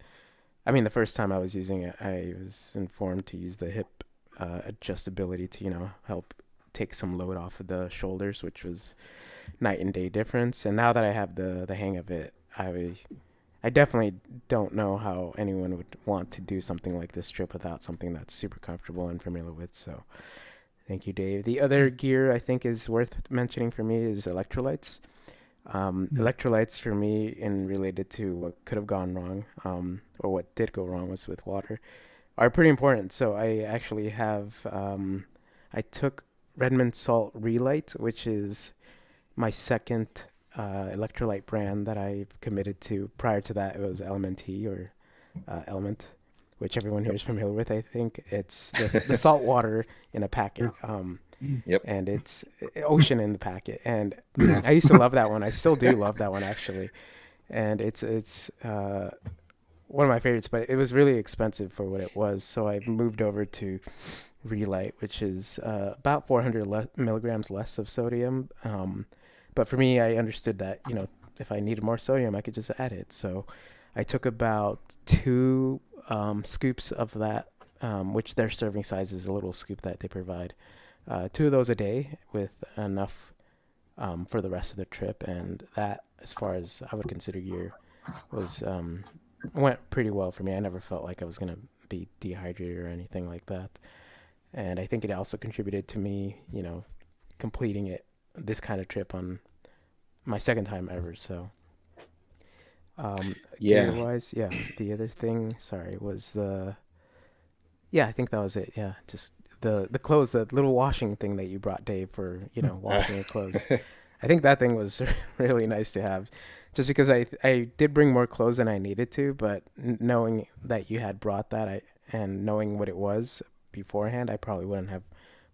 I mean, the first time I was using it, I was informed to use the hip adjustability to, help take some load off of the shoulders, which was night and day difference. And now that I have the hang of it, I definitely don't know how anyone would want to do something like this trip without something that's super comfortable and familiar with. So Thank you, Dave. The other gear I think is worth mentioning for me is electrolytes. Electrolytes for me, and related to what could have gone wrong, or what did go wrong was with water, are pretty important. So I actually have, I took Redmond Salt Relight, which is my second electrolyte brand that I've committed to. Prior to that, it was LMNT, or Element, which everyone here is familiar with. I think it's the salt water in a packet. Yep. And it's ocean in the packet. And Yes. I used to love that one. I still do love that one, actually. And it's one of my favorites, but it was really expensive for what it was. So I moved over to Relight, which is about 400 milligrams less of sodium. But for me, I understood that, if I needed more sodium, I could just add it. So I took about 2 scoops of that, which their serving size is a little scoop that they provide. 2 of those a day with enough for the rest of the trip. And that, as far as I would consider gear, was went pretty well for me. I never felt like I was going to be dehydrated or anything like that. And I think it also contributed to me, completing this kind of trip on my second time ever. So gear-wise, the other thing, was I think that was it. Yeah, just the clothes, the little washing thing that you brought, Dave, for washing your clothes. I think that thing was really nice to have, just because I did bring more clothes than I needed to, but knowing that you had brought that, and knowing what it was beforehand, I probably wouldn't have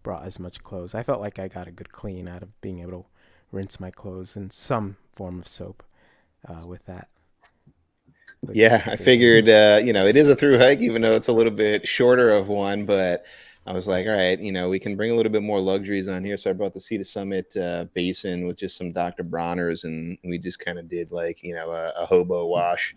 brought as much clothes. I felt like I got a good clean out of being able to rinse my clothes in some form of soap with that. Yeah, I figured, it is a through hike, even though it's a little bit shorter of one, but I was like, all right, we can bring a little bit more luxuries on here. So I brought the Sea to Summit basin with just some Dr. Bronner's, and we just kind of did a hobo wash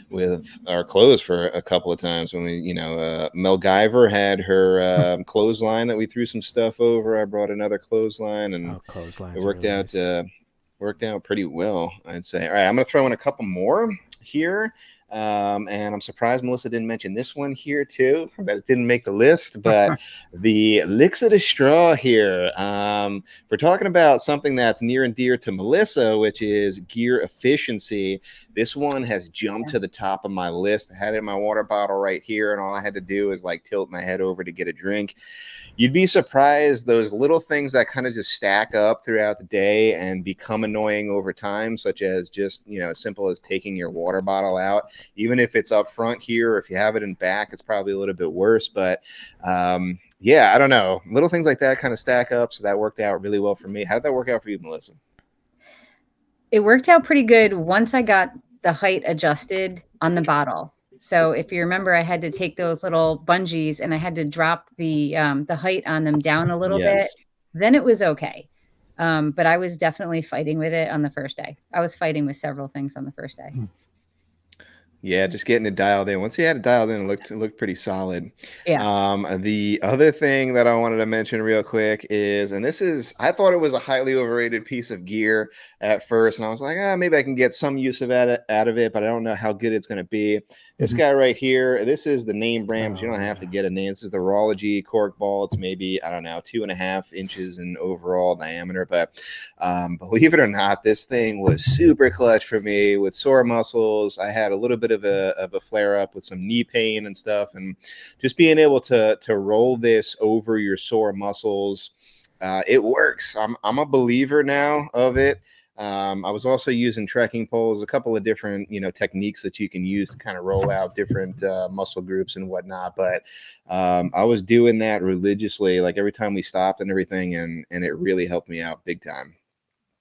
with our clothes for a couple of times. When we, Mel Guyver had her clothesline that we threw some stuff over. I brought another clothesline, and clotheslines it worked really out. nice. Worked out pretty well, I'd say. All right, I'm going to throw in a couple more here. And I'm surprised Melissa didn't mention this one here too. I bet it didn't make the list, but the Licks of the Straw here. We're talking about something that's near and dear to Melissa, which is gear efficiency. This one has jumped to the top of my list. I had it in my water bottle right here, and all I had to do is tilt my head over to get a drink. You'd be surprised, those little things that kind of just stack up throughout the day and become annoying over time, such as just, as simple as taking your water bottle out. Even if it's up front here, or if you have it in back, it's probably a little bit worse. But I don't know. Little things like that kind of stack up. So that worked out really well for me. How did that work out for you, Melissa? It worked out pretty good once I got the height adjusted on the bottle. So if you remember, I had to take those little bungees and I had to drop the height on them down a little bit. Then it was okay. But I was definitely fighting with it on the first day. I was fighting with several things on the first day. Yeah, just getting it dialed in. Once you had it dialed in, it looked pretty solid. Yeah. The other thing that I wanted to mention real quick is, and I thought it was a highly overrated piece of gear at first, and I was like, maybe I can get some use of it out of it, but I don't know how good it's going to be. This guy right here, this is the name brand. You don't have to get a name. This is the Rawlogy cork ball. It's maybe, 2.5 inches in overall diameter, but believe it or not, this thing was super clutch for me with sore muscles. I had a little bit of a flare up with some knee pain and stuff, and just being able to roll this over your sore muscles, it works. I'm a believer now of it. I was also using trekking poles, a couple of different techniques that you can use to kind of roll out different muscle groups and whatnot, but I was doing that religiously, every time we stopped and everything, and it really helped me out big time.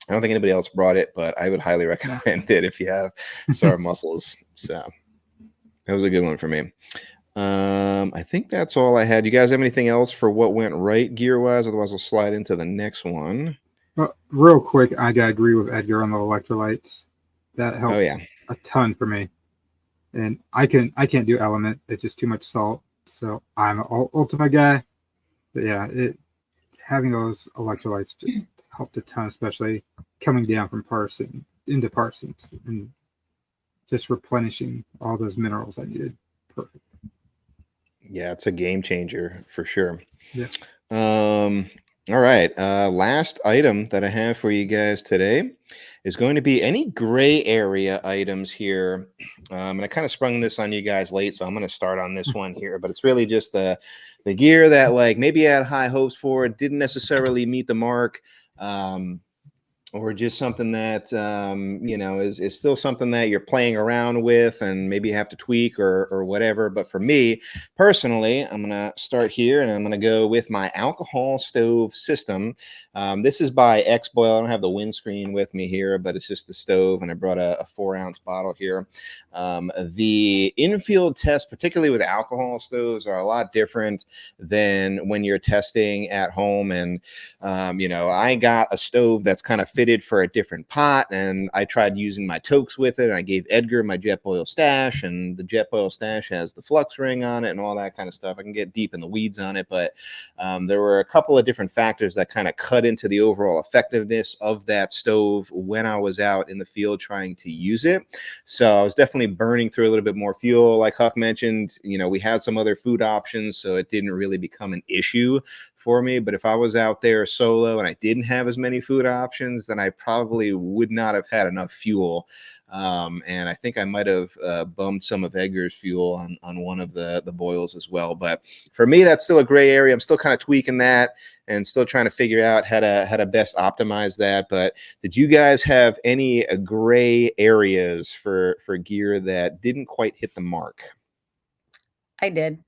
I don't think anybody else brought it, but I would highly recommend it if you have sore muscles. So that was a good one for me. I think that's all I had. You guys have anything else for what went right gear-wise? Otherwise, I'll slide into the next one. Well, real quick, I gotta agree with Edgar on the electrolytes. That helps a ton for me. And I can't do Element. It's just too much salt. So I'm an Ultima guy. But yeah, having those electrolytes just helped a ton, especially coming down from Parsons into Parsons and just replenishing all those minerals I needed. Perfect. Yeah, it's a game changer for sure. Yeah. All right. Last item that I have for you guys today is going to be any gray area items here. And I kind of sprung this on you guys late, so I'm going to start on this one here. But it's really just the gear that like maybe I had high hopes for, didn't necessarily meet the mark. Or just something that you know is still something that you're playing around with and maybe you have to tweak or whatever. But for me personally, I'm gonna start here and I'm gonna go with my alcohol stove system. This is by X-Boil. I don't have the windscreen with me here, but it's just the stove, and I brought a 4-ounce bottle here. The infield tests, particularly with alcohol stoves, are a lot different than when you're testing at home. And you know, I got a stove that's kind of fitted for a different pot, and I tried using my Tokes with it. And I gave Edgar my Jetboil stash, and the Jetboil stash has the flux ring on it and all that kind of stuff. I can get deep in the weeds on it, but there were a couple of different factors that kind of cut into the overall effectiveness of that stove when I was out in the field trying to use it. So I was definitely burning through a little bit more fuel. Like Huck mentioned, you know, we had some other food options, so it didn't really become an issue for me. But if I was out there solo and I didn't have as many food options, then I probably would not have had enough fuel. And I think I might have bummed some of Edgar's fuel on one of the boils as well. But for me, that's still a gray area. I'm still kind of tweaking that and still trying to figure out how to best optimize that. But did you guys have any gray areas for gear that didn't quite hit the mark? I did.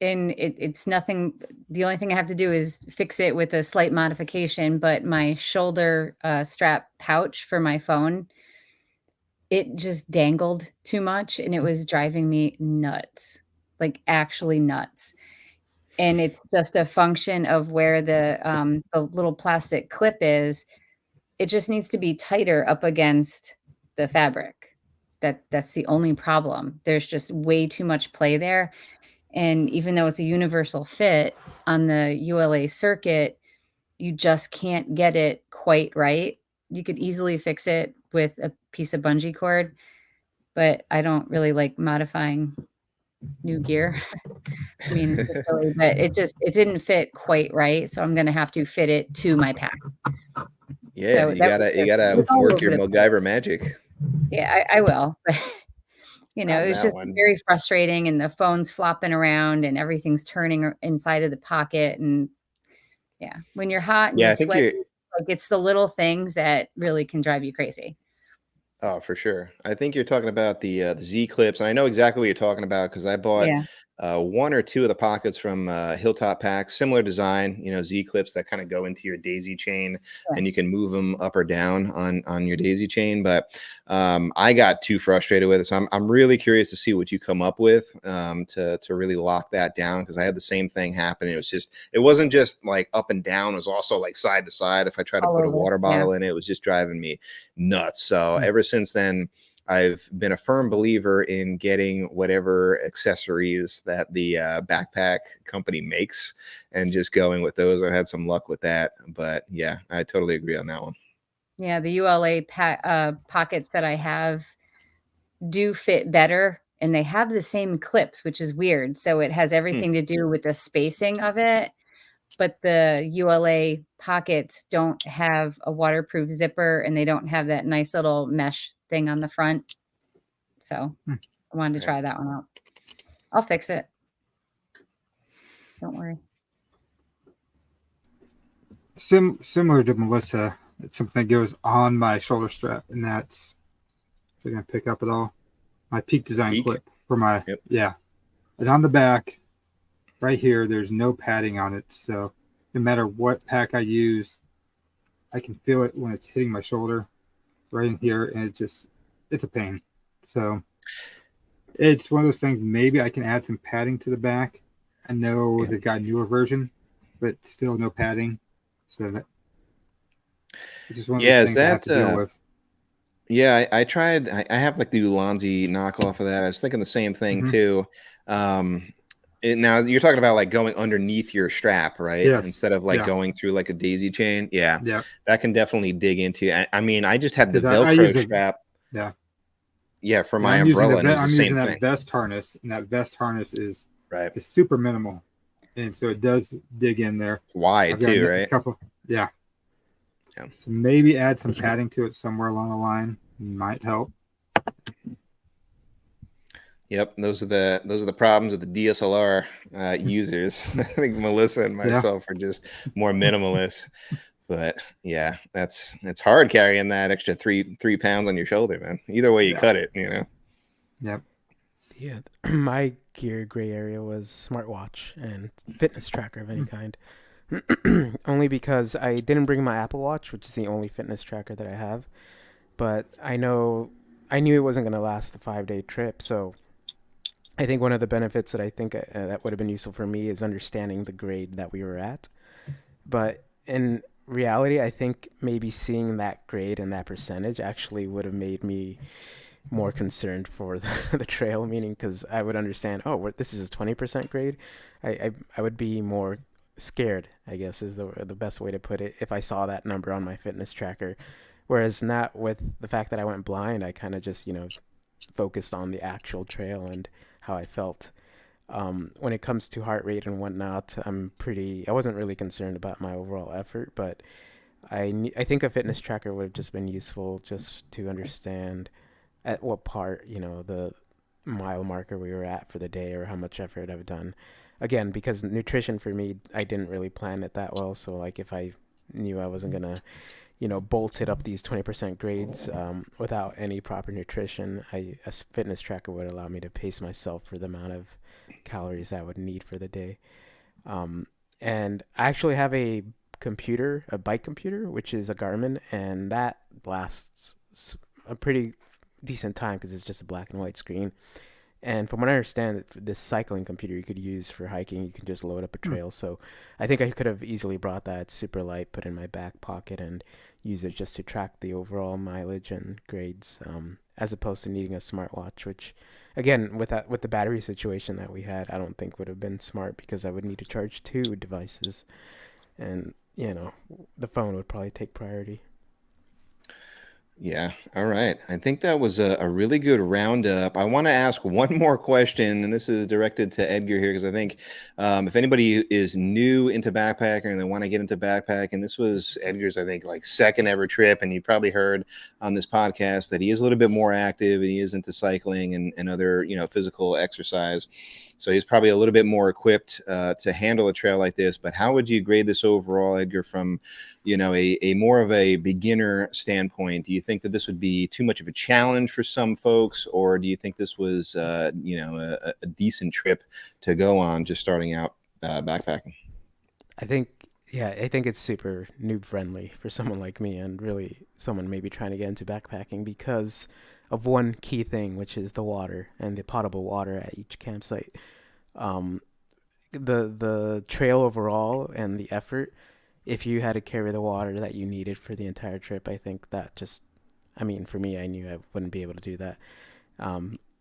And it's nothing. The only thing I have to do is fix it with a slight modification. But my shoulder strap pouch for my phone, it just dangled too much, and it was driving me nuts, like actually nuts. And it's just a function of where the little plastic clip is. It just needs to be tighter up against the fabric. That's the only problem. There's just way too much play there. And even though it's a universal fit on the ULA circuit, you just can't get it quite right. You could easily fix it with a piece of bungee cord, but I don't really like modifying new gear. I mean, it's just silly, but it didn't fit quite right. So I'm going to have to fit it to my pack. Yeah, So you that was gotta all work over your the place. MacGyver magic Yeah, I will. You know, on it was that just one. very frustrating, and the phone's flopping around and everything's turning inside of the pocket. And yeah, when you're hot and Yeah, you're I think you're. sweaty, like it's the little things that really can drive you crazy. Oh, for sure. I think you're talking about the Z clips, and I know exactly what you're talking about because I bought Yeah. one or two of the pockets from Hilltop Packs, similar design. You know, Z clips that kind of go into your daisy chain, Yeah. and you can move them up or down on your daisy chain. But I got too frustrated with it, so I'm really curious to see what you come up with to really lock that down, because I had the same thing happen. It wasn't just like up and down; it was also like side to side. If I tried to All put a over. water Yeah. bottle in it, it was just driving me nuts. So ever since then, I've been a firm believer in getting whatever accessories that the backpack company makes and just going with those. I've had some luck with that, but yeah, I totally agree on that one. Yeah. The ULA pockets that I have do fit better, and they have the same clips, which is weird. So it has Hmm. everything to do with the spacing of it. But the ULA pockets don't have a waterproof zipper, and they don't have that nice little mesh thing on the front. So I wanted to Right. try that one out. I'll fix it. Don't worry. Similar to Melissa, it's something that goes on my shoulder strap, and that's so I'm gonna pick up at all. My Peak Design Peak? clip for my Yep. yeah. And on the back, right here, there's no padding on it, so no matter what pack I use, I can feel it when it's hitting my shoulder, right in here, and it's a pain. So it's one of those things. Maybe I can add some padding to the back. I know Yeah. they've got a newer version, but still no padding. So that it's just one of Yeah, those is things I have that to deal with. yeah, I tried. I have like the Ulanzi knockoff of that. I was thinking the same thing Mhm. too. Now you're talking about like going underneath your strap, right? Yes. Instead of like Yeah. going through like a daisy chain. Yeah, Yeah. that can definitely dig into. I mean, I just had the 'Cause I Velcro use a strap. yeah. Yeah, for Yeah, my umbrella, and it was the I'm same using that thing. vest harness, and that vest harness is Right. just super minimal. and so it does dig in there. Wide I've got too, a right? couple, yeah. Yeah. So maybe add some padding to it somewhere along the line might help. Yep, those are the problems with the DSLR users. I think Melissa and Yeah. myself are just more minimalist. But yeah, it's hard carrying that extra 3 pounds on your shoulder, man. Either way you Yeah. cut it, you know. Yep. Yeah, my gear gray area was smartwatch and fitness tracker of any kind. Only because I didn't bring my Apple Watch, which is the only fitness tracker that I have. But I knew it wasn't going to last the 5-day trip, so I think one of the benefits that I think that would have been useful for me is understanding the grade that we were at. But in reality, I think maybe seeing that grade and that percentage actually would have made me more concerned for the trail, meaning because I would understand, oh, this is a 20% grade. I would be more scared, I guess, is the best way to put it, if I saw that number on my fitness tracker. Whereas not with the fact that I went blind, I kind of just, focused on the actual trail and how I felt. When it comes to heart rate and whatnot, I wasn't really concerned about my overall effort, but I think a fitness tracker would have just been useful just to understand at what part, the mile marker we were at for the day or how much effort I've done. Again, because nutrition for me, I didn't really plan it that well. So like if I knew I wasn't going to, bolt it up these 20% grades without any proper nutrition, a fitness tracker would allow me to pace myself for the amount of calories I would need for the day. And I actually have a bike computer, which is a Garmin, and that lasts a pretty decent time because it's just a black and white screen. And from what I understand, this cycling computer you could use for hiking, you can just load up a trail. So I think I could have easily brought that super light, put in my back pocket, and use it just to track the overall mileage and grades, as opposed to needing a smartwatch, which, again, with the battery situation that we had, I don't think would have been smart because I would need to charge 2 devices, and the phone would probably take priority. Yeah. All right. I think that was a really good roundup. I want to ask one more question, and this is directed to Edgar here, because I think if anybody is new into backpacking and they want to get into backpacking, this was Edgar's, I think, like second ever trip. And you probably heard on this podcast that he is a little bit more active and he is into cycling and other, physical exercise. So he's probably a little bit more equipped to handle a trail like this. But how would you grade this overall, Edgar, from a more of a beginner standpoint? Do you think that this would be too much of a challenge for some folks, or do you think this was a decent trip to go on just starting out backpacking? I think it's super noob friendly for someone like me, and really someone maybe trying to get into backpacking, because of one key thing, which is the water and the potable water at each campsite. The trail overall and the effort, if you had to carry the water that you needed for the entire trip, I think that for me, I knew I wouldn't be able to do that.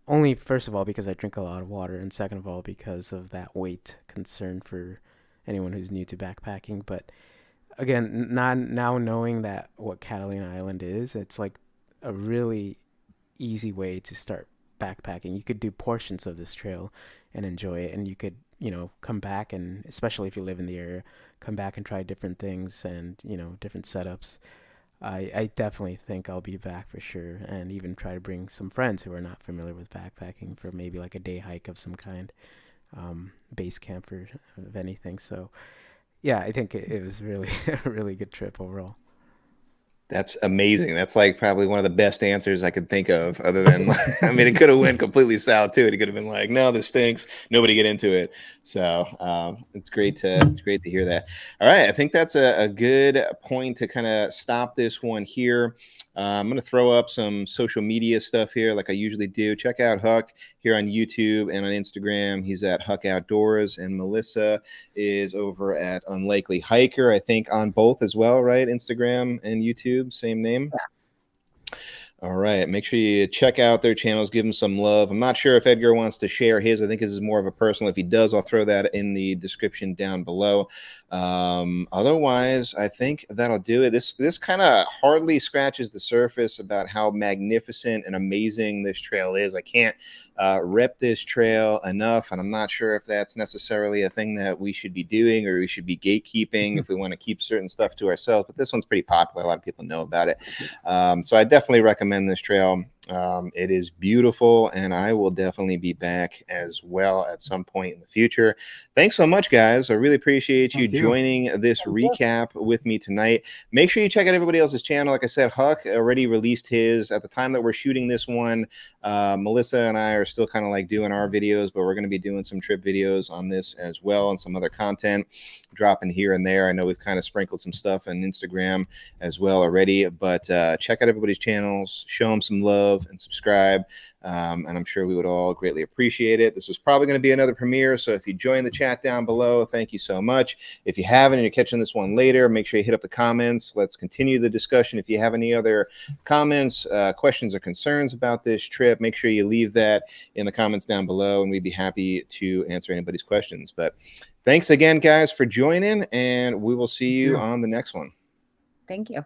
Only, first of all, because I drink a lot of water, and second of all, because of that weight concern for anyone who's new to backpacking. But again, now knowing that what Catalina Island is, it's like a really easy way to start backpacking. You could do portions of this trail and enjoy it, and you could come back, and especially if you live in the area, come back and try different things and different setups. I definitely think I'll be back for sure, and even try to bring some friends who are not familiar with backpacking for maybe like a day hike of some kind, base camp or of anything. So yeah, I think it was really a really good trip overall. That's amazing. That's like probably one of the best answers I could think of, other than, it could have went completely south too. It could have been like, no, this stinks. Nobody get into it. So it's great to hear that. All right. I think that's a good point to kind of stop this one here. I'm going to throw up some social media stuff here like I usually do. Check out Huck here on YouTube and on Instagram. He's at Huck Outdoors, and Melissa is over at UnlikelyHiker, I think, on both as well, right? Instagram and YouTube, same name. Yeah. All right. Make sure you check out their channels, give them some love. I'm not sure if Edgar wants to share his. I think his is more of a personal. If he does, I'll throw that in the description down below. Otherwise, I think that'll do it. This kind of hardly scratches the surface about how magnificent and amazing this trail is. I can't rep this trail enough, and I'm not sure if that's necessarily a thing that we should be doing or we should be gatekeeping if we want to keep certain stuff to ourselves. But this one's pretty popular. A lot of people know about it. So I definitely recommend this trail. It is beautiful, and I will definitely be back as well at some point in the future. Thanks so much, guys. I really appreciate you joining this recap with me tonight. Make sure you check out everybody else's channel. Like I said, Huck already released his. At the time that we're shooting this one, Melissa and I are still kind of like doing our videos, but we're going to be doing some trip videos on this as well, and some other content dropping here and there. I know we've kind of sprinkled some stuff on Instagram as well already, but check out everybody's channels, show them some love and subscribe, and I'm sure we would all greatly appreciate it. This is probably going to be another premiere, so if you join the chat down below, thank you so much. If you haven't and you're catching this one later, make sure you hit up the comments. Let's continue the discussion. If you have any other comments, questions, or concerns about this trip, make sure you leave that in the comments down below, and we'd be happy to answer anybody's questions. But thanks again, guys, for joining, and we will see you on the next one. Thank you.